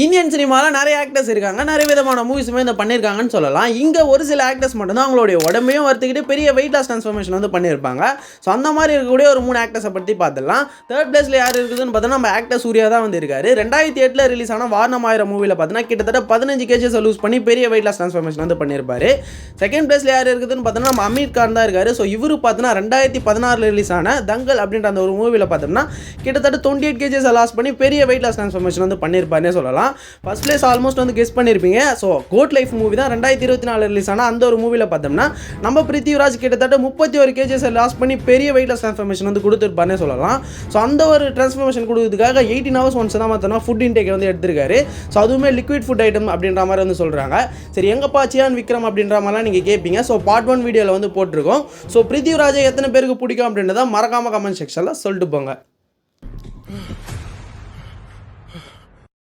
Indian சினிமாவில் நிறைய actors இருக்காங்க, நிறைய விதமான மூவிஸுமே இந்த பண்ணியிருக்காங்கன்னு சொல்லலாம். இங்கே ஒரு சில ஆக்டர்ஸ் மட்டும்தான் அவங்களுடைய உடம்பையும் வறுத்துக்கிட்டு பெரிய வெயிட் லாஸ் ட்ரான்ஸ்ஃபர்மேஷன் வந்து பண்ணியிருப்பாங்க. ஸோ அந்த மாதிரி இருக்கக்கூடிய ஒரு 3 ஆக்டர்ஸை பற்றி பார்த்துடலாம். தேர்ட் பிளேஸில் யார் இருக்குதுன்னு பார்த்தோன்னா நம்ம ஆக்டர் சூர்யா தான் வந்து இருக்காரு. 2008 ரிலீஸ் ஆன வாரணம் ஆயிரம் மூவியில் பார்த்தோன்னா கிட்டத்தட்ட 15 kgs லூஸ் பண்ணி பெரிய வெயிட் லாஸ் ட்ரான்ஸ்ஃபர்மேஷன் வந்து பண்ணியிருப்பாரு. செகண்ட் பிளேஸில் யார் இருக்குதுன்னு பார்த்தோன்னா நம்ம அமீர் கான் தான் இருக்காரு. ஸோ இவரு பார்த்தோன்னா 2016 ரிலீஸ் ஆன தங்கல் அப்படின்ற அந்த ஒரு மூவியில் பார்த்தோம்னா கிட்டத்தட்ட 28 kgs லாஸ் பண்ணி பெரிய வெயிட் லாஸ் ட்ரான்ஸ்ஃபர்மேஷன் வந்து பண்ணியிருப்பாருன்னே சொல்லலாம். ஃபர்ஸ்ட் பிளேஸ் ஆல்மோஸ்ட் வந்து கெஸ் பண்ணியிருப்பீங்க. ஸோ கோட் லைஃப் மூவி தான் 2024 ரிலீஸ் ஆனால் அந்த ஒரு மூவியில் பார்த்தோம்னா நம்ம பிருத்திவிராஜ் கிட்டத்தட்ட 31 kgs லாஸ் பண்ணி பெரிய வெயிட் லாஸ் ட்ரான்ஸ்ஃபர்மேஷன் வந்து கொடுத்துருப்பாருன்னே சொல்லலாம். ஸோ அந்த ஒரு ட்ரான்ஸ்ஃபர்மேஷன் கொடுத்ததுக்காக 18 hours ஒன்ஸ் தான் பார்த்தோம்னா ஃபுட் இன்டேக் வந்து எடுத்திருக்காரு. ஸோ அதுவுமே லிக்விட் ஃபுட் ஐட்டம் அப்படின்ற மாதிரி வந்து சொல்கிறாங்க. சரி எங்கப்பா சியான் விக்ரம் அப்படின்ற மாதிரிலாம் நீங்கள் கேட்பீங்க. ஸோ பார்ட் 1 வீடியோவில் வந்து போட்டிருக்கோம். ஸோ பிருத்திவிராஜை எத்தனை பேருக்கு பிடிக்கும் அப்படின்றத மறக்காமல் கமெண்ட் செக்ஷனில் சொல்லிட்டு போங்க.